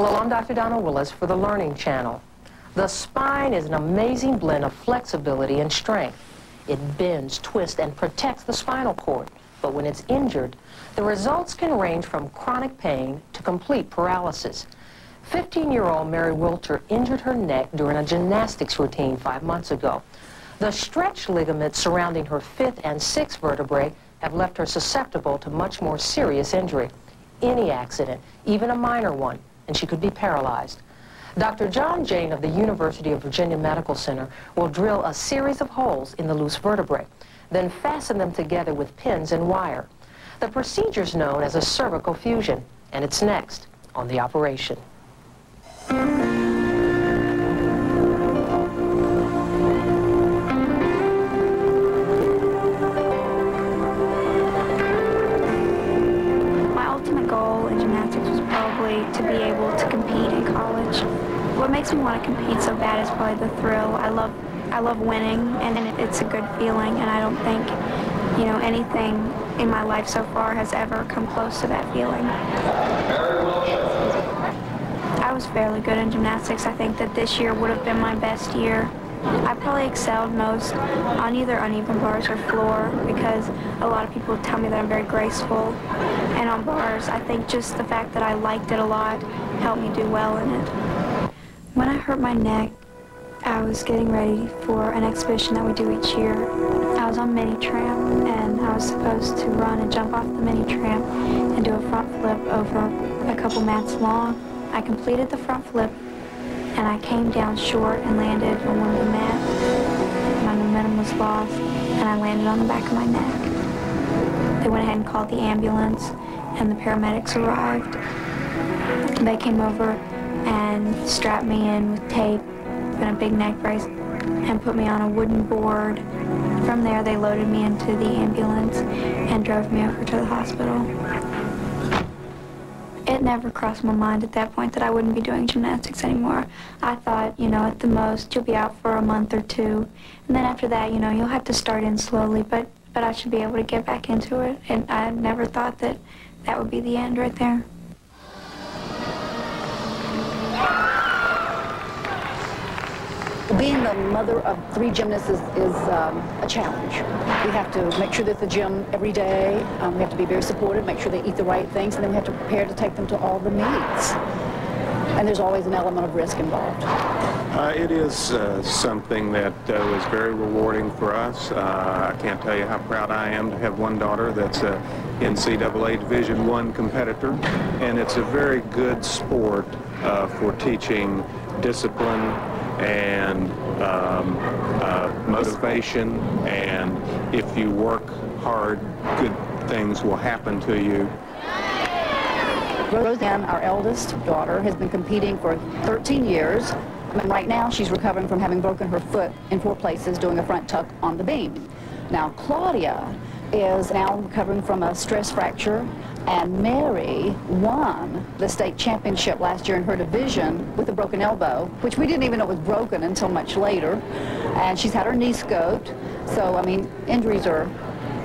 Hello, I'm Dr. Donna Willis for the Learning Channel. The spine is an amazing blend of flexibility and strength. It bends, twists, and protects the spinal cord. But when it's injured, the results can range from chronic pain to complete paralysis. 15-year-old Mary Wilter injured her neck during a gymnastics routine 5 months ago. The stretched ligaments surrounding her 5th and 6th vertebrae have left her susceptible to much more serious injury. Any accident, even a minor one, and she could be paralyzed. Dr. John Jane of the University of Virginia Medical Center will drill a series of holes in the loose vertebrae, then fasten them together with pins and wire. The procedure is known as a cervical fusion, and it's next on The Operation. To be able to compete in college. What makes me want to compete so bad is probably the thrill. I love winning, and it's a good feeling, and I don't think, you know, anything in my life so far has ever come close to that feeling. I was fairly good in gymnastics. I think that this year would have been my best year. I probably excelled most on either uneven bars or floor because a lot of people tell me that I'm very graceful. And on bars, I think just the fact that I liked it a lot helped me do well in it. When I hurt my neck, I was getting ready for an exhibition that we do each year. I was on mini tramp, and I was supposed to run and jump off the mini tramp and do a front flip over a couple mats long. I completed the front flip, and I came down short and landed on one of the mats. My momentum was lost, and I landed on the back of my neck. They went ahead and called the ambulance, and the paramedics arrived. They came over and strapped me in with tape and a big neck brace and put me on a wooden board. From there, they loaded me into the ambulance and drove me over to the hospital. It never crossed my mind at that point that I wouldn't be doing gymnastics anymore. I thought, you know, at the most, you'll be out for a month or two. And then after that, you know, you'll have to start in slowly, but I should be able to get back into it. And I never thought that that would be the end right there. Being the mother of 3 gymnasts is a challenge. We have to make sure that the gym every day, we have to be very supportive, make sure they eat the right things, and then we have to prepare to take them to all the meets. And there's always an element of risk involved. It is something that was very rewarding for us. I can't tell you how proud I am to have one daughter that's a NCAA Division I competitor, and it's a very good sport for teaching discipline and motivation, and if you work hard, good things will happen to you. Roseanne, our eldest daughter, has been competing for 13 years. And right now, she's recovering from having broken her foot in 4 places doing a front tuck on the beam. Now, Claudia is now recovering from a stress fracture, and Mary won the state championship last year in her division with a broken elbow, which we didn't even know was broken until much later. And she's had her knee scoped, so, I mean, injuries are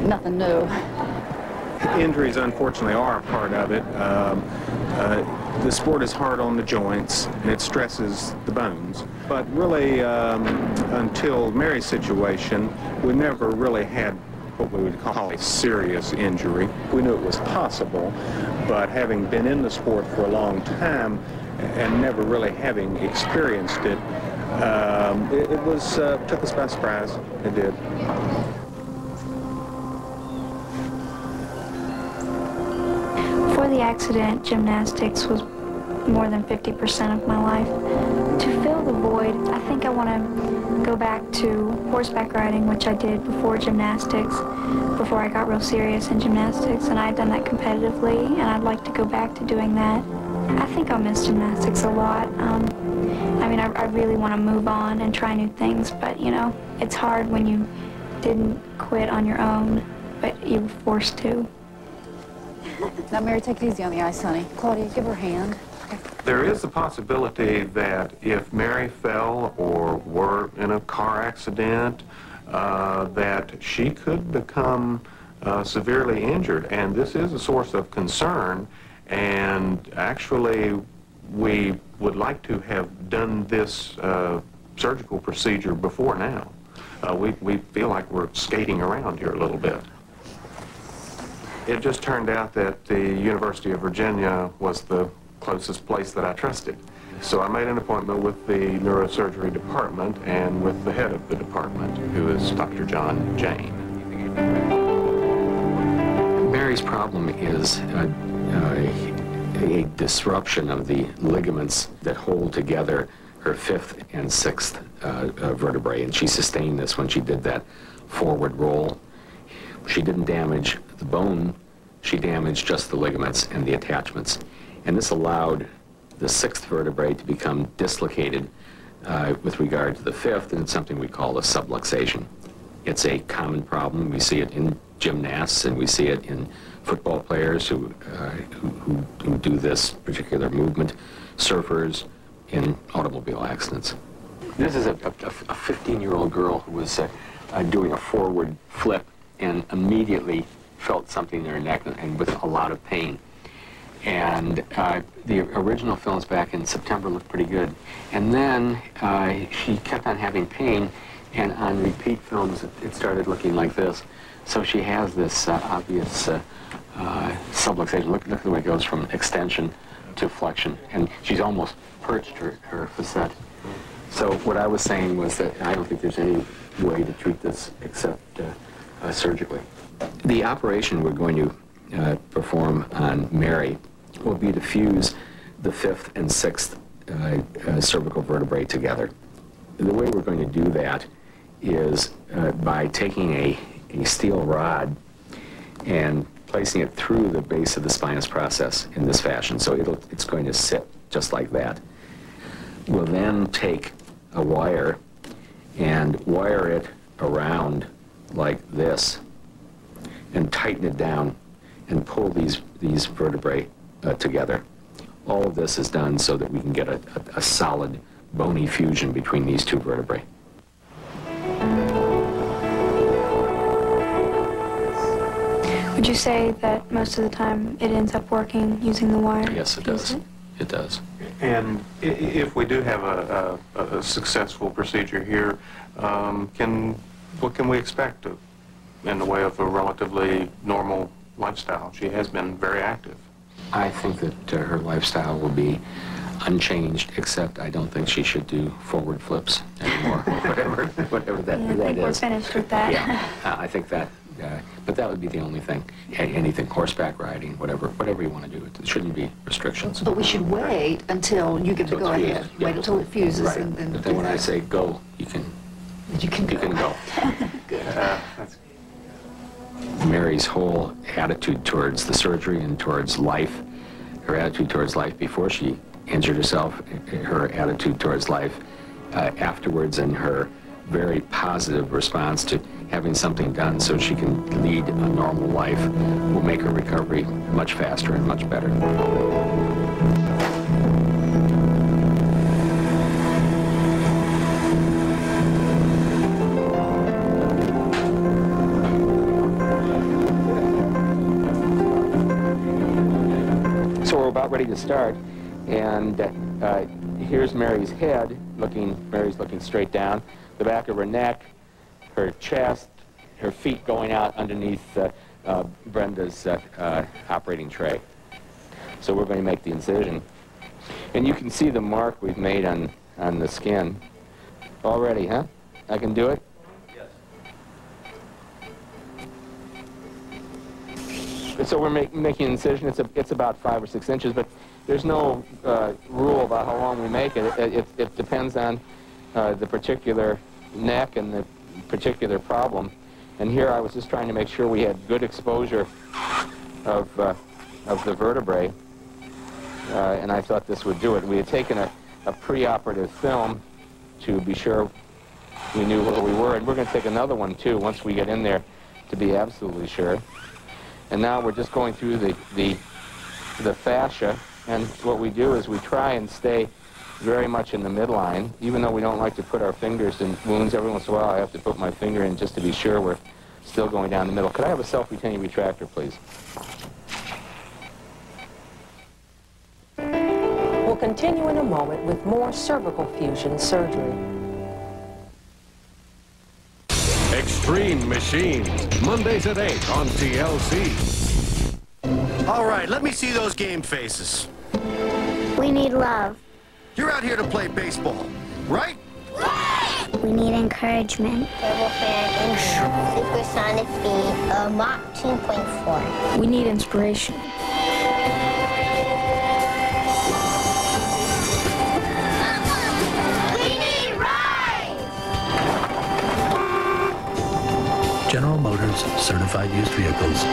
nothing new. Injuries, unfortunately, are a part of it. The sport is hard on the joints, and it stresses the bones. But really, until Mary's situation, we never really had what we would call a serious injury. We knew it was possible, but having been in the sport for a long time and never really having experienced it, it took us by surprise. It did. Before the accident, gymnastics was more than 50% of my life. To fill the void, I think I want to go back to horseback riding, which I did before gymnastics, before I got real serious in gymnastics, and I'd done that competitively, and I'd like to go back to doing that. I think I'll miss gymnastics a lot. I mean, I really want to move on and try new things, but, you know, it's hard when you didn't quit on your own, but you were forced to. Now, Mary, take it easy on the ice, honey. Claudia, give her a hand. Okay. There is a possibility that if Mary fell or were in a car accident, that she could become severely injured, and this is a source of concern. And actually, we would like to have done this surgical procedure before now. We feel like we're skating around here a little bit. It just turned out that the University of Virginia was the closest place that I trusted. So I made an appointment with the neurosurgery department and with the head of the department, who is Dr. John Jane. Mary's problem is a disruption of the ligaments that hold together her fifth and sixth vertebrae, and she sustained this when she did that forward roll. She didn't damage the bone, she damaged just the ligaments and the attachments. And this allowed the sixth vertebrae to become dislocated with regard to the fifth, and it's something we call a subluxation. It's a common problem. We see it in gymnasts, and we see it in football players who do this particular movement, surfers, in automobile accidents. This is a 15-year-old girl who was doing a forward flip and immediately felt something in her neck and with a lot of pain. And the original films back in September looked pretty good. And then she kept on having pain, and on repeat films it started looking like this. So she has this obvious subluxation. Look at the way it goes from extension to flexion. And she's almost perched her facet. So what I was saying was that I don't think there's any way to treat this except surgically. The operation we're going to perform on Mary will be to fuse the fifth and sixth cervical vertebrae together. The way we're going to do that is by taking a steel rod and placing it through the base of the spinous process in this fashion. So it's going to sit just like that. We'll then take a wire and wire it around like this and tighten it down and pull these vertebrae together. All of this is done so that we can get a solid bony fusion between these two vertebrae. Would you say that most of the time it ends up working using the wire? Yes, it does. It does. And if we do have a successful procedure here, what can we expect in the way of a relatively normal lifestyle? She has been very active. I think that her lifestyle will be unchanged, except I don't think she should do forward flips anymore, or whatever that is. I think we're finished with that. Yeah, I think that, but that would be the only thing. Anything, horseback riding, whatever you want to do. It shouldn't be restrictions. But we should wait until you give the go-ahead. Yeah. Wait until it fuses. Right. And then but then when I say go, you can go. Good. Mary's whole attitude towards the surgery and towards life, her attitude towards life before she injured herself, her attitude towards life afterwards, and her very positive response to having something done so she can lead a normal life will make her recovery much faster and much better. So we're about ready to start, and here's Mary's head. Mary's looking straight down. The back of her neck, her chest, her feet going out underneath Brenda's operating tray. So we're going to make the incision. And you can see the mark we've made on the skin already, huh? I can do it? So we're making an incision. It's about 5 or 6 inches, but there's no rule about how long we make it. It depends on the particular neck and the particular problem. And here I was just trying to make sure we had good exposure of the vertebrae, and I thought this would do it. We had taken a pre-operative film to be sure we knew where we were, and we're going to take another one too once we get in there to be absolutely sure. And now we're just going through the fascia, and what we do is we try and stay very much in the midline, even though we don't like to put our fingers in wounds. Every once in a while I have to put my finger in just to be sure we're still going down the middle. Could I have a self-retaining retractor, please? We'll continue in a moment with more cervical fusion surgery. Extreme Machines, Mondays at 8 on TLC. All right, let me see those game faces. We need love. You're out here to play baseball, right? We need encouragement. Turbofan engine, supersonic speed of Mach 2.4. We need inspiration. We need rides! General Motors certified used vehicles,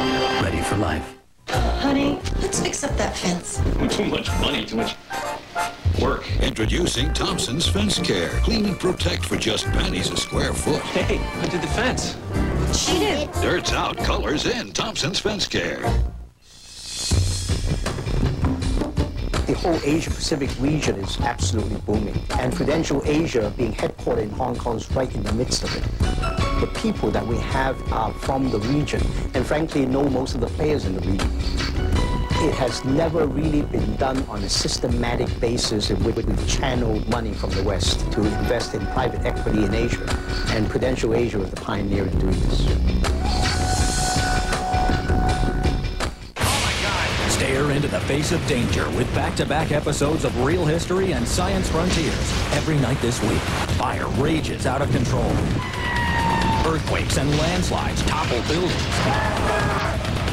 ready for life. Honey, let's fix up that fence. Too much money, too much work. Introducing Thompson's Fence Care. Clean and protect for just pennies a square foot. Hey, I did the fence. She did. Dirt's out, colors in. Thompson's Fence Care. The whole Asia-Pacific region is absolutely booming. And Prudential Asia, being headquartered in Hong Kong, is right in the midst of it. The people that we have are from the region, and frankly know most of the players in the region. It has never really been done on a systematic basis in which we've channeled money from the West to invest in private equity in Asia. And Prudential Asia was the pioneer in doing this. Stare into the face of danger with back-to-back episodes of Real History and Science Frontiers. Every night this week, fire rages out of control. Earthquakes and landslides topple buildings.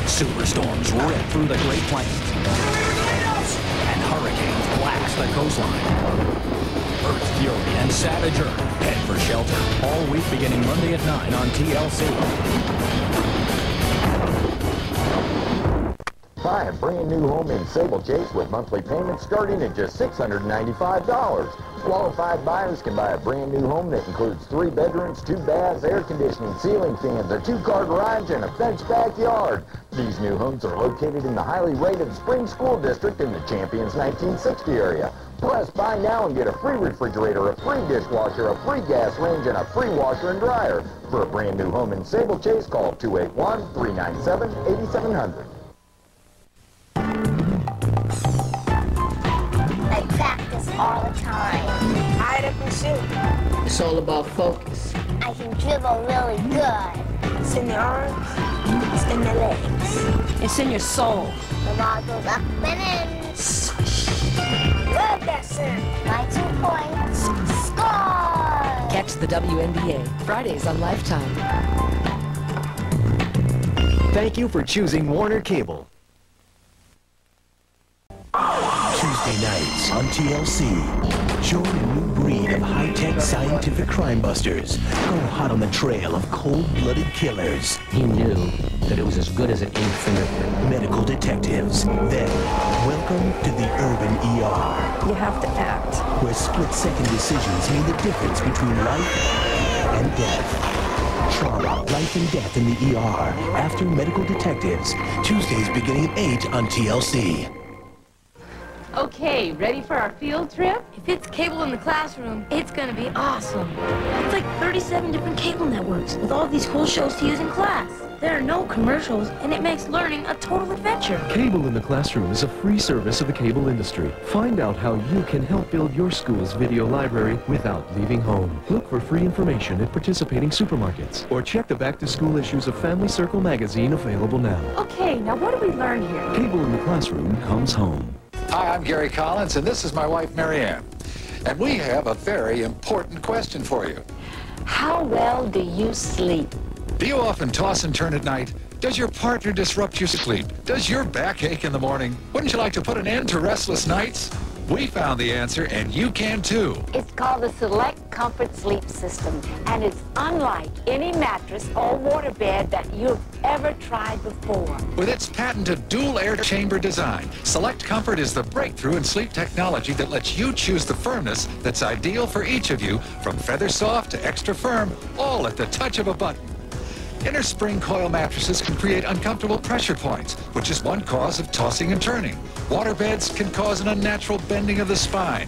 Superstorms rip through the Great Plains. And hurricanes blast the coastline. Earth Fury and Savage Earth head for shelter all week beginning Monday at 9 on TLC. Buy a brand new home in Sable Chase with monthly payments starting at just $695. Qualified buyers can buy a brand new home that includes 3 bedrooms, 2 baths, air conditioning, ceiling fans, a 2-car garage, and a fenced backyard. These new homes are located in the highly rated Spring School District in the Champions 1960 area. Plus, buy now and get a free refrigerator, a free dishwasher, a free gas range, and a free washer and dryer. For a brand new home in Sable Chase, call 281-397-8700. I practice all the time. Hide up and shoot. It's all about focus. I can dribble really good. It's in the arms. It's in the legs. It's in your soul. The ball goes up and in. Swish. Love that sound. My 2 points. Score! Catch the WNBA Fridays on Lifetime. Thank you for choosing Warner Cable. Tuesday nights on TLC. Join a new breed of high-tech scientific crime busters. Go hot on the trail of cold-blooded killers. He knew that it was as good as an ink fingerprint. Medical detectives. Then, welcome to the urban ER. You have to act. Where split-second decisions mean the difference between life and death. Trauma, life and death in the ER. After Medical Detectives. Tuesdays beginning at 8 on TLC. Okay, ready for our field trip? If it's cable in the classroom, it's gonna be awesome. It's like 37 different cable networks with all these cool shows to use in class. There are no commercials, and it makes learning a total adventure. Cable in the Classroom is a free service of the cable industry. Find out how you can help build your school's video library without leaving home. Look for free information at participating supermarkets, or check the back-to-school issues of Family Circle magazine available now. Okay, now what do we learn here? Cable in the Classroom comes home. Hi, I'm Gary Collins, and this is my wife, Marianne. And we have a very important question for you. How well do you sleep? Do you often toss and turn at night? Does your partner disrupt your sleep? Does your back ache in the morning? Wouldn't you like to put an end to restless nights? We found the answer, and you can too. It's called the Select Comfort Sleep System, and it's unlike any mattress or waterbed that you've ever tried before. With its patented dual air chamber design, Select Comfort is the breakthrough in sleep technology that lets you choose the firmness that's ideal for each of you, from feather soft to extra firm, all at the touch of a button. Inner spring coil mattresses can create uncomfortable pressure points, which is one cause of tossing and turning. Waterbeds can cause an unnatural bending of the spine.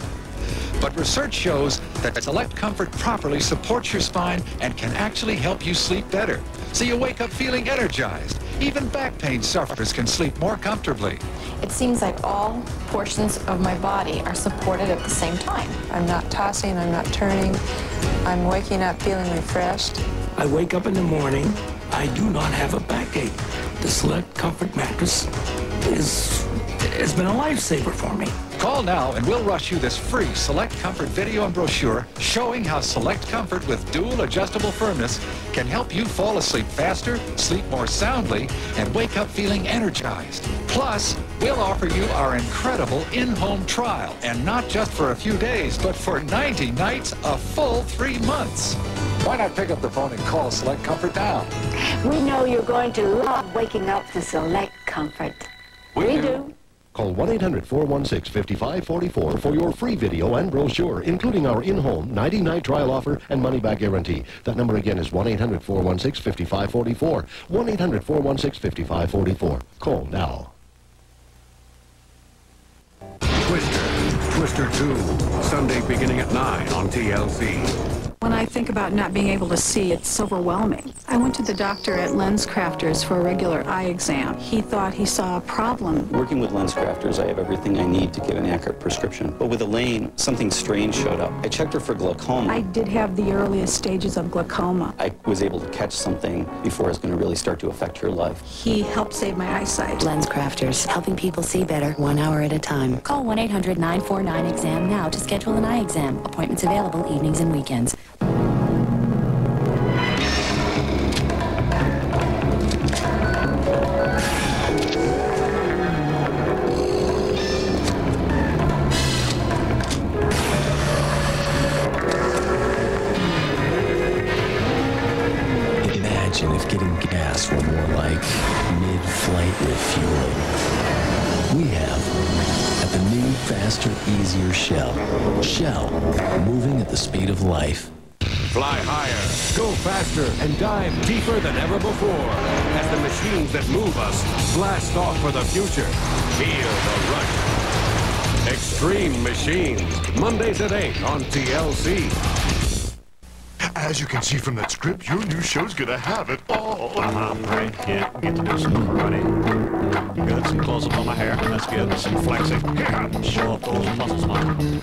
But research shows that Select Comfort properly supports your spine and can actually help you sleep better. So you wake up feeling energized. Even back pain sufferers can sleep more comfortably. It seems like all portions of my body are supported at the same time. I'm not tossing, I'm not turning. I'm waking up feeling refreshed. I wake up in the morning. I do not have a backache. The Select Comfort mattress has been a lifesaver for me. Call now and we'll rush you this free Select Comfort video and brochure showing how Select Comfort with dual adjustable firmness can help you fall asleep faster, sleep more soundly, and wake up feeling energized. Plus, we'll offer you our incredible in-home trial, and not just for a few days, but for 90 nights, a full 3 months. Why not pick up the phone and call Select Comfort now? We know you're going to love waking up to Select Comfort. We do. Call 1-800-416-5544 for your free video and brochure, including our in-home 90-night trial offer and money-back guarantee. That number again is 1-800-416-5544. 1-800-416-5544. Call now. Twister 2, Sunday beginning at 9 on TLC. When I think about not being able to see, it's overwhelming. I went to the doctor at Lens Crafters for a regular eye exam. He thought he saw a problem. Working with Lens Crafters, I have everything I need to get an accurate prescription. But with Elaine, something strange showed up. I checked her for glaucoma. I did have the earliest stages of glaucoma. I was able to catch something before it's going to really start to affect her life. He helped save my eyesight. Lens Crafters, helping people see better 1 hour at a time. Call 1-800-949-EXAM now to schedule an eye exam. Appointments available evenings and weekends. Imagine if getting gas were more like mid-flight refueling. We have at the new, faster, easier Shell. Shell, moving at the speed of life. Fly higher, go faster, and dive deeper than ever before as the machines that move us blast off for the future. Feel the rush. Extreme Machines, Mondays at 8 on TLC. As you can see from that script, your new show's gonna have it all. Right, yeah. Get to do some running. Good, some close-up on my hair. That's good. Some flexing. Yeah. Show off those muscles, man.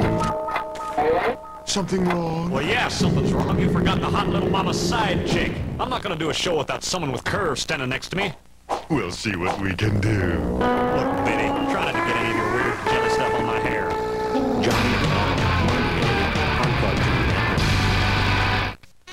Something wrong? Well, yeah, something's wrong. You forgot the hot little mama side chick. I'm not gonna do a show without someone with curves standing next to me. We'll see what we can do. Look, Biddy, try not to get any of your weird jelly stuff on my hair. Johnny.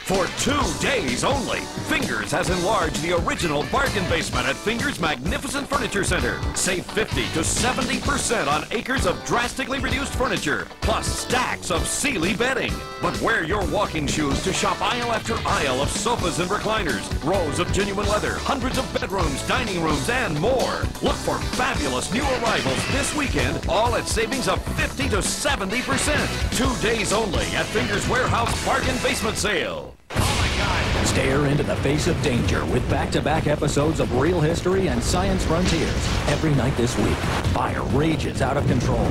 For 2 days only, Fingers has enlarged the original bargain basement at Fingers Magnificent Furniture Center. Save 50 to 70% on acres of drastically reduced furniture, plus stacks of Sealy bedding. But wear your walking shoes to shop aisle after aisle of sofas and recliners, rows of genuine leather, hundreds of bedrooms, dining rooms, and more. Look for fabulous new arrivals this weekend, all at savings of 50 to 70%. 2 days only at Fingers Warehouse Bargain Basement Sale. Stare into the face of danger with back-to-back episodes of Real History and Science Frontiers. Every night this week, fire rages out of control.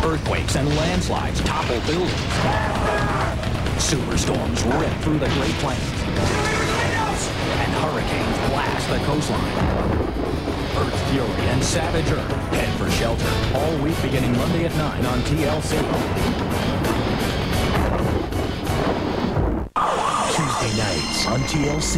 Earthquakes and landslides topple buildings. Superstorms rip through the Great Plains. And hurricanes blast the coastline. Earth Fury and Savage Earth head for shelter all week beginning Monday at 9 on TLC. Tuesday nights on TLC.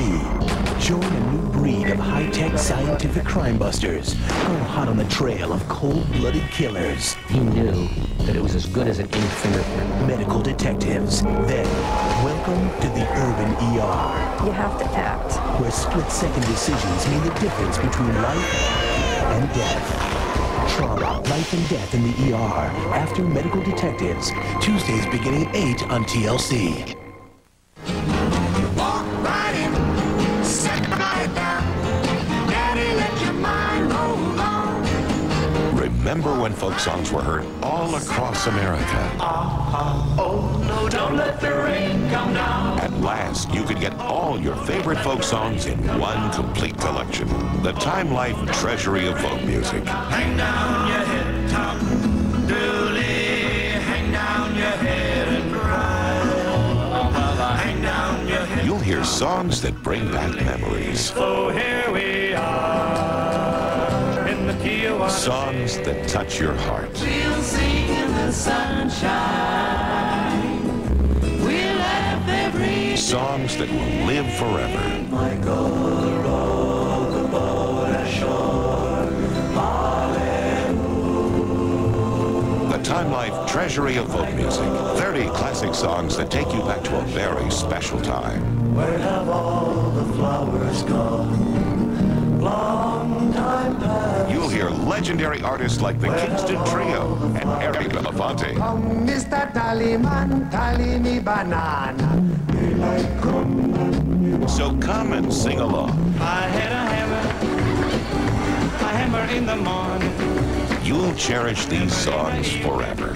Join a new breed of high-tech scientific crime busters. Go hot on the trail of cold-blooded killers. He knew that it was as good as an ink fingerprint. Medical detectives. Then, welcome to the urban ER. You have to act. Where split-second decisions mean the difference between life and death. Trauma, life and death in the ER. After Medical Detectives. Tuesdays beginning at 8 on TLC. Remember when folk songs were heard all across America? Oh no, don't let the rain come down. At last, you could get all your favorite folk songs in one complete collection. The Time Life Treasury of Folk Music. Hang down your head, Tom Dooley. Hang down your head and cry. Hang down your head. You'll hear songs that bring back memories. So here we are in the Kiowa. Songs that touch your heart. We'll sing in the sunshine. We'll laugh every day. Songs that will live forever. Michael rowed the boat ashore. The Time Life Treasury of Folk Music. 30 classic songs that take you back to a very special time. Where have all the flowers gone? Long time past. You'll hear legendary artists like the Kingston Trio and Eric Belafonte. Come, Mr. Tallyman, tally me banana. Daylight come. So come and sing along. I had a hammer in the morning. You'll cherish these songs forever.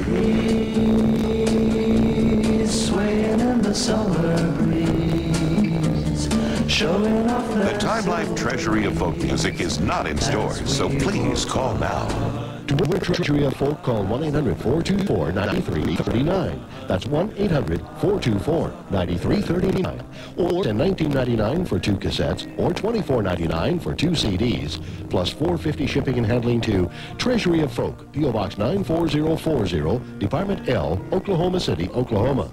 Swaying in the summer breeze, showing off The Time Life Treasury of Folk Music is not in stores, so please call now. To win Treasury of Folk, call 1-800-424-9339. That's 1-800-424-9339. Or $19.99 for 2 cassettes, or $24.99 for 2 CDs, plus $4.50 shipping and handling to Treasury of Folk, P.O. Box 94040, Department L, Oklahoma City, Oklahoma.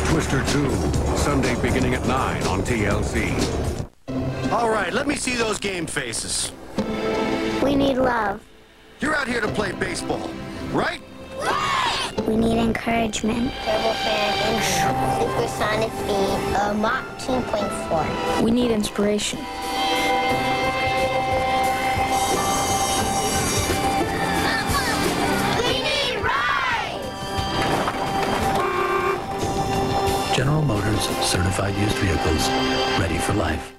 Twister 2, Sunday beginning at 9 on TLC. All right, let me see those game faces. We need love. You're out here to play baseball, right? We need encouragement. Turbofan engine, supersonic speed, Mach 2.4. We need inspiration. General Motors certified used vehicles, ready for life.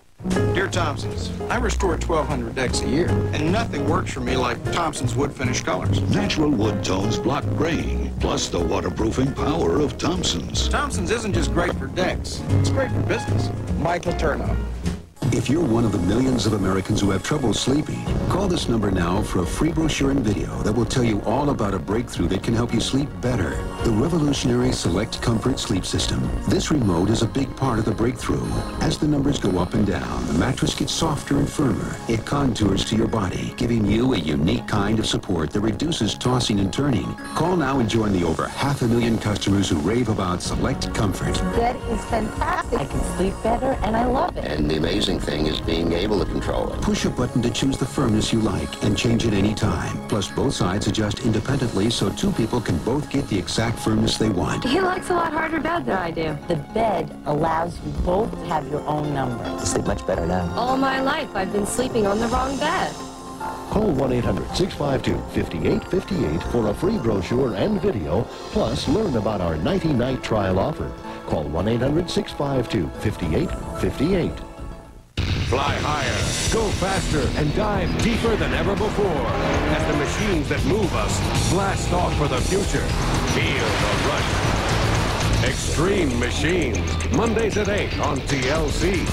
Dear Thompsons, I restore 1,200 decks a year, and nothing works for me like Thompson's wood finish colors. Natural wood tones block graying, plus the waterproofing power of Thompson's. Thompson's isn't just great for decks, it's great for business. Michael Turnow. If you're one of the millions of Americans who have trouble sleeping, call this number now for a free brochure and video that will tell you all about a breakthrough that can help you sleep better. The revolutionary Select Comfort Sleep System. This remote is a big part of the breakthrough. As the numbers go up and down, the mattress gets softer and firmer. It contours to your body, giving you a unique kind of support that reduces tossing and turning. Call now and join the over 500,000 customers who rave about Select Comfort. Bed is fantastic. I can sleep better, and I love it. And the amazing thing is being able to control it. Push a button to choose the firmness you like and change it any time. Plus, both sides adjust independently so 2 people can both get the exact firmness they want. He likes a lot harder bed than I do. The bed allows you both to have your own number. I sleep much better now. All my life, I've been sleeping on the wrong bed. Call 1-800-652-5858 for a free brochure and video, plus learn about our 90-night trial offer. Call 1-800-652-5858. Fly higher, go faster, and dive deeper than ever before as the machines that move us blast off for the future. Feel the rush. Extreme Machines, Mondays at 8 on TLC.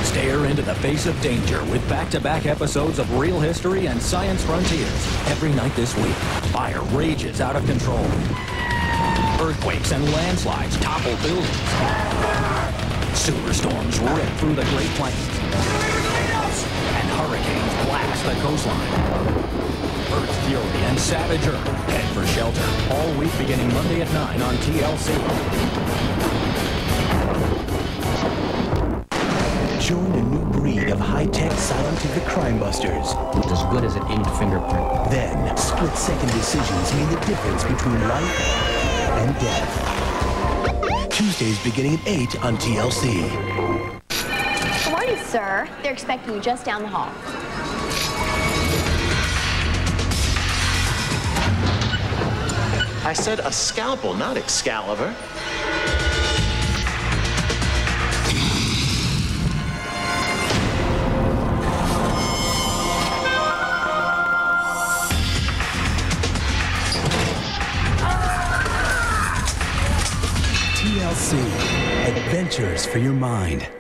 Stare into the face of danger with back-to-back episodes of Real History and Science Frontiers. Every night this week, fire rages out of control. Earthquakes and landslides topple buildings. Superstorms rip through the Great Plains. And hurricanes blast the coastline. Earth's Fury and Savage Earth head for shelter all week beginning Monday at 9 on TLC. Join a new breed of high-tech scientific crime busters. It's as good as an inked fingerprint. Then, split-second decisions mean the difference between life and death. Tuesdays beginning at 8 on TLC. Good morning, sir. They're expecting you just down the hall. I said a scalpel, not Excalibur. DLC. Adventures for your mind.